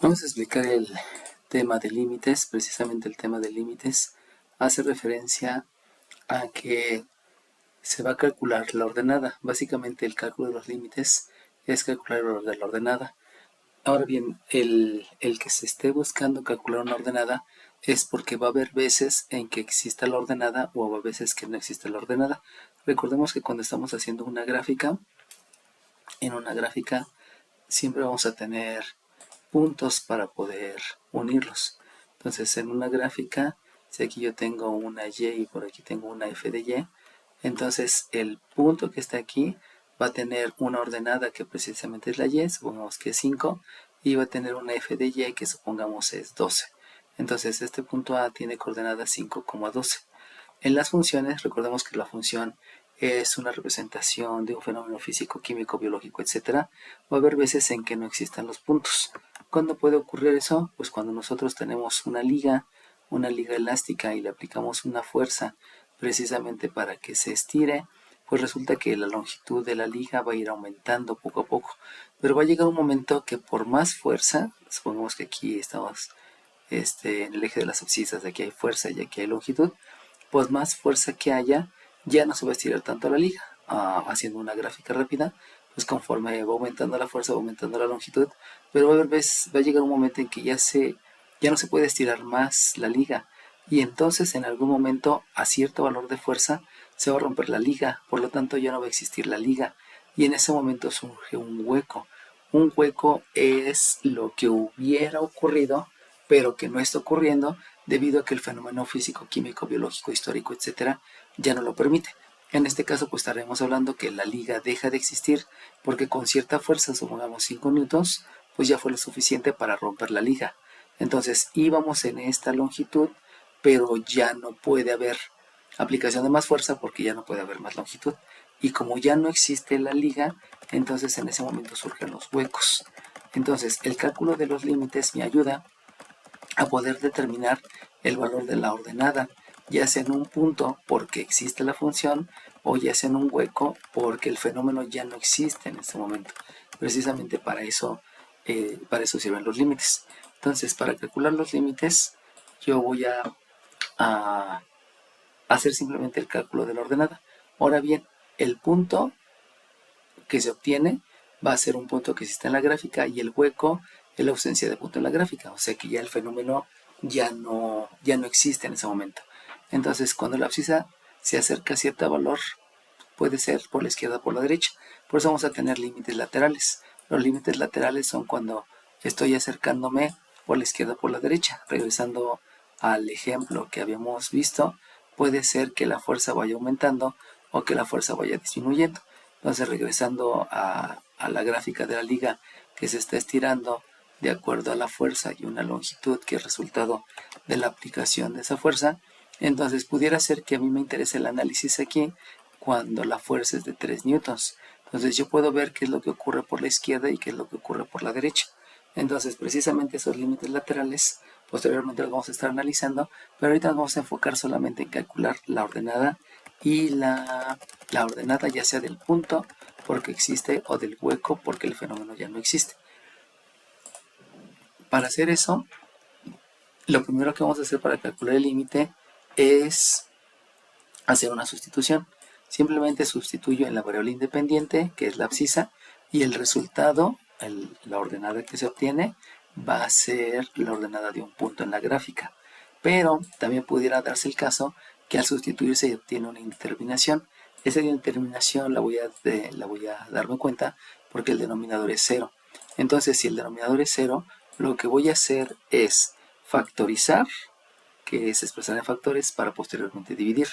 Vamos a explicar el tema de límites. Precisamente el tema de límites hace referencia a que se va a calcular la ordenada. Básicamente el cálculo de los límites es calcular el valor de la ordenada. Ahora bien, el que se esté buscando calcular una ordenada es porque va a haber veces en que exista la ordenada o va a haber veces que no existe la ordenada. Recordemos que cuando estamos haciendo una gráfica, en una gráfica siempre vamos a tener puntos para poder unirlos. Entonces en una gráfica, si aquí yo tengo una Y y por aquí tengo una F de Y, entonces el punto que está aquí va a tener una ordenada que precisamente es la Y, supongamos que es 5, y va a tener una F de Y que supongamos es 12. Entonces este punto A tiene coordenada 5,12. En las funciones, recordemos que la función es una representación de un fenómeno físico, químico, biológico, etc. Va a haber veces en que no existan los puntos. ¿Cuándo puede ocurrir eso? Pues cuando nosotros tenemos una liga elástica y le aplicamos una fuerza precisamente para que se estire, pues resulta que la longitud de la liga va a ir aumentando poco a poco. Pero va a llegar un momento que por más fuerza, supongamos que aquí estamos en el eje de las abscisas, aquí hay fuerza y aquí hay longitud, pues más fuerza que haya, ya no se va a estirar tanto la liga. Haciendo una gráfica rápida, pues conforme va aumentando la fuerza, va aumentando la longitud, pero va a llegar un momento en que ya no se puede estirar más la liga, y entonces en algún momento a cierto valor de fuerza se va a romper la liga, por lo tanto ya no va a existir la liga, y en ese momento surge un hueco. Un hueco es lo que hubiera ocurrido, pero que no está ocurriendo debido a que el fenómeno físico, químico, biológico, histórico, etcétera, ya no lo permite. En este caso, pues estaremos hablando que la liga deja de existir porque con cierta fuerza, supongamos 5 newtons, pues ya fue lo suficiente para romper la liga. Entonces íbamos en esta longitud, pero ya no puede haber aplicación de más fuerza porque ya no puede haber más longitud. Y como ya no existe la liga, entonces en ese momento surgen los huecos. Entonces el cálculo de los límites me ayuda a poder determinar el valor de la ordenada, ya sea en un punto porque existe la función o ya sea en un hueco porque el fenómeno ya no existe en este momento. Precisamente para eso sirven los límites. Entonces, para calcular los límites, yo voy a hacer simplemente el cálculo de la ordenada. Ahora bien, el punto que se obtiene va a ser un punto que existe en la gráfica y el hueco es la ausencia de punto en la gráfica, o sea que ya el fenómeno ya no existe en ese momento. Entonces, cuando la abscisa se acerca a cierto valor, puede ser por la izquierda o por la derecha. Por eso vamos a tener límites laterales. Los límites laterales son cuando estoy acercándome por la izquierda o por la derecha. Regresando al ejemplo que habíamos visto, puede ser que la fuerza vaya aumentando o que la fuerza vaya disminuyendo. Entonces, regresando a la gráfica de la liga que se está estirando de acuerdo a la fuerza y una longitud que es resultado de la aplicación de esa fuerza, entonces pudiera ser que a mí me interese el análisis aquí cuando la fuerza es de 3 newtons. Entonces yo puedo ver qué es lo que ocurre por la izquierda y qué es lo que ocurre por la derecha. Entonces precisamente esos límites laterales posteriormente los vamos a estar analizando, pero ahorita nos vamos a enfocar solamente en calcular la ordenada y la ordenada ya sea del punto porque existe o del hueco porque el fenómeno ya no existe. Para hacer eso, lo primero que vamos a hacer para calcular el límite es hacer una sustitución. Simplemente sustituyo en la variable independiente, que es la abscisa, y el resultado, la ordenada que se obtiene, va a ser la ordenada de un punto en la gráfica. Pero también pudiera darse el caso que al sustituir se obtiene una indeterminación. Esa indeterminación la voy a darme cuenta porque el denominador es 0. Entonces, si el denominador es 0, lo que voy a hacer es factorizar, que es expresar en factores para posteriormente dividir.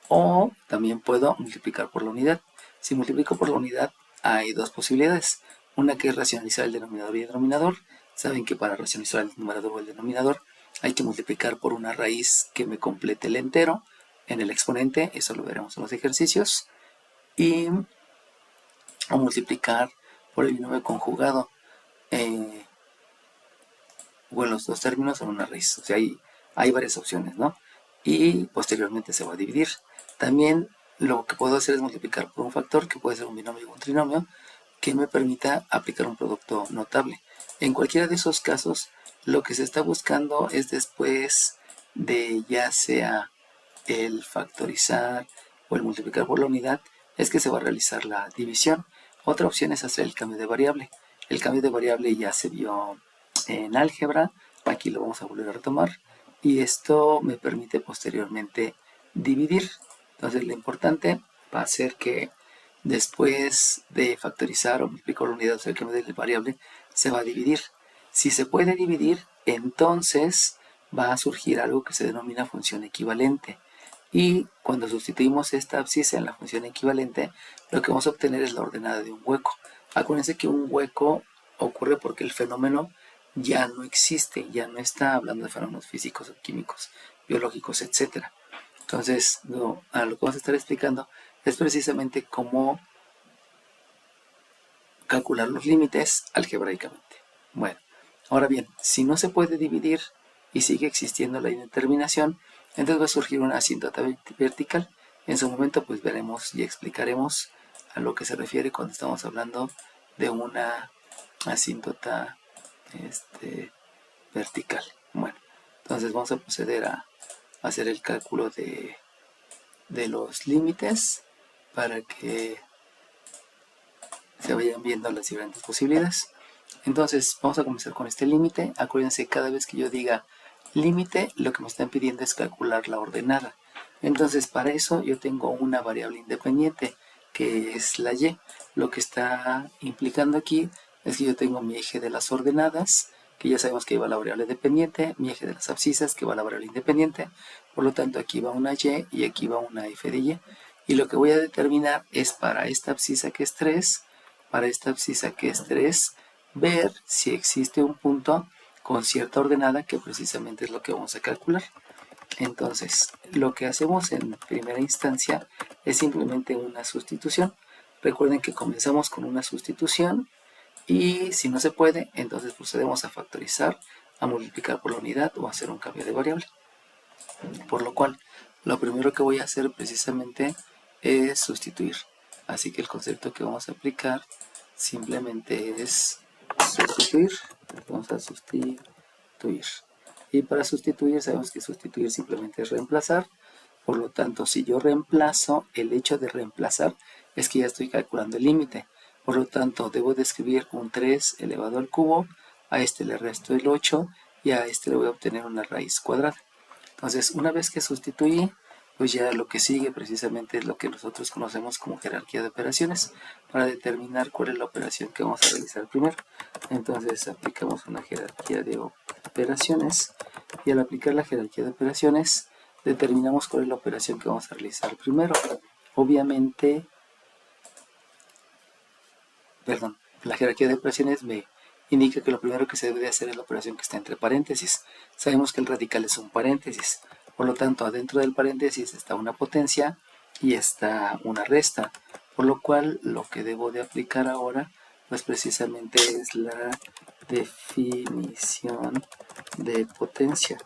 O también puedo multiplicar por la unidad. Si multiplico por la unidad, hay dos posibilidades. Una que es racionalizar el denominador y el denominador. Saben que para racionalizar el numerador o el denominador hay que multiplicar por una raíz que me complete el entero en el exponente. Eso lo veremos en los ejercicios. Y o multiplicar por el binomio conjugado o en los dos términos en una raíz. O sea, hay varias opciones, ¿no? Y posteriormente se va a dividir. También lo que puedo hacer es multiplicar por un factor, que puede ser un binomio o un trinomio, que me permita aplicar un producto notable. En cualquiera de esos casos, lo que se está buscando es después de ya sea el factorizar o el multiplicar por la unidad, es que se va a realizar la división. Otra opción es hacer el cambio de variable. El cambio de variable ya se vio en álgebra, aquí lo vamos a volver a retomar, y esto me permite posteriormente dividir. Entonces lo importante va a ser que después de factorizar o multiplicar por la unidad, o sea, el cambio de variable, se va a dividir. Si se puede dividir, entonces va a surgir algo que se denomina función equivalente. Y cuando sustituimos esta abscisa en la función equivalente, lo que vamos a obtener es la ordenada de un hueco. Acuérdense que un hueco ocurre porque el fenómeno ya no existe, ya no está hablando de fenómenos físicos o químicos, biológicos, etc. Entonces, lo que vamos a estar explicando es precisamente cómo calcular los límites algebraicamente. Bueno, ahora bien, si no se puede dividir y sigue existiendo la indeterminación, entonces va a surgir una asíntota vertical. En su momento pues veremos y explicaremos a lo que se refiere cuando estamos hablando de una asíntota vertical. Bueno, entonces vamos a proceder a hacer el cálculo de los límites para que se vayan viendo las diferentes posibilidades. Entonces vamos a comenzar con este límite. Acuérdense, cada vez que yo diga límite, lo que me están pidiendo es calcular la ordenada. Entonces para eso yo tengo una variable independiente que es la y. Lo que está implicando aquí es que yo tengo mi eje de las ordenadas, que ya sabemos que va la variable dependiente, mi eje de las abscisas, que va la variable independiente. Por lo tanto aquí va una y aquí va una f de y. Y lo que voy a determinar es para esta abscisa que es 3, para esta abscisa que es 3, ver si existe un punto con cierta ordenada, que precisamente es lo que vamos a calcular. Entonces, lo que hacemos en primera instancia es simplemente una sustitución. Recuerden que comenzamos con una sustitución y si no se puede, entonces procedemos a factorizar, a multiplicar por la unidad o a hacer un cambio de variable. Por lo cual, lo primero que voy a hacer precisamente es sustituir. Así que el concepto que vamos a aplicar simplemente es sustituir. Vamos a sustituir. Y para sustituir, sabemos que sustituir simplemente es reemplazar. Por lo tanto, si yo reemplazo, el hecho de reemplazar es que ya estoy calculando el límite. Por lo tanto, debo de escribir un 3 elevado al cubo, a este le resto el 8 y a este le voy a obtener una raíz cuadrada. Entonces, una vez que sustituí, pues ya lo que sigue precisamente es lo que nosotros conocemos como jerarquía de operaciones, para determinar cuál es la operación que vamos a realizar primero. Entonces aplicamos una jerarquía de operaciones y al aplicar la jerarquía de operaciones determinamos cuál es la operación que vamos a realizar primero. Obviamente, la jerarquía de operaciones me indica que lo primero que se debe de hacer es la operación que está entre paréntesis. Sabemos que el radical es un paréntesis, por lo tanto adentro del paréntesis está una potencia y está una resta, por lo cual lo que debo de aplicar ahora pues precisamente es la definición de potencia.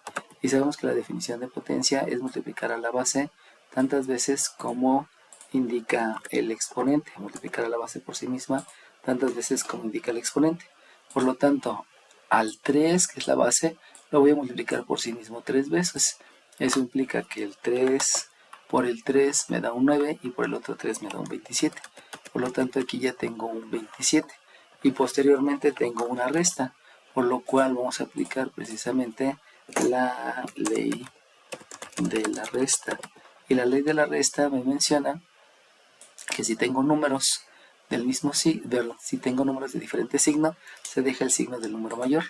Y sabemos que la definición de potencia es multiplicar a la base tantas veces como indica el exponente, multiplicar a la base por sí misma tantas veces como indica el exponente. Por lo tanto, al 3, que es la base, lo voy a multiplicar por sí mismo 3 veces. Eso implica que el 3 por el 3 me da un 9 y por el otro 3 me da un 27. Por lo tanto, aquí ya tengo un 27. Y posteriormente tengo una resta, por lo cual vamos a aplicar precisamente la ley de la resta. Y la ley de la resta me menciona que si tengo números del mismo signo, si tengo números de diferente signo, se deja el signo del número mayor.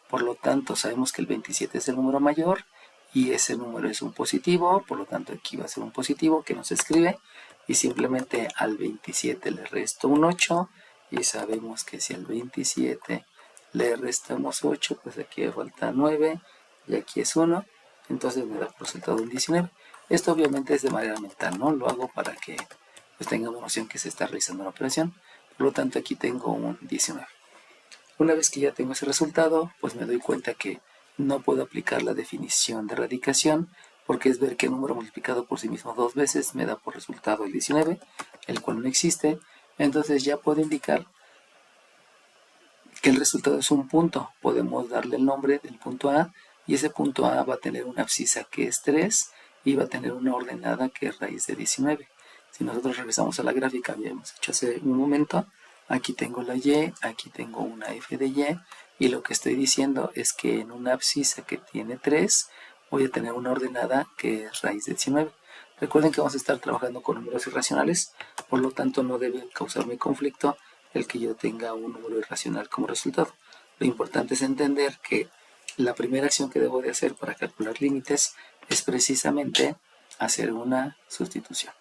Por lo tanto, sabemos que el 27 es el número mayor y ese número es un positivo, por lo tanto aquí va a ser un positivo que no se escribe y simplemente al 27 le resto un 8 y sabemos que si al 27 le restamos 8, pues aquí falta 9 y aquí es 1, entonces me da por resultado un 19. Esto obviamente es de manera mental, ¿no? Lo hago para que pues tengamos noción que se está realizando una operación. Por lo tanto, aquí tengo un 19. Una vez que ya tengo ese resultado, pues me doy cuenta que no puedo aplicar la definición de radicación, porque es ver que el número multiplicado por sí mismo 2 veces me da por resultado el 19, el cual no existe. Entonces ya puedo indicar que el resultado es un punto. Podemos darle el nombre del punto A y ese punto A va a tener una abscisa que es 3 y va a tener una ordenada que es raíz de 19. Si nosotros regresamos a la gráfica, habíamos hecho hace un momento, aquí tengo la Y, aquí tengo una F de Y lo que estoy diciendo es que en una abscisa que tiene 3 voy a tener una ordenada que es raíz de 19. Recuerden que vamos a estar trabajando con números irracionales, por lo tanto no debe causarme conflicto el que yo tenga un número irracional como resultado. Lo importante es entender que la primera acción que debo de hacer para calcular límites es precisamente hacer una sustitución.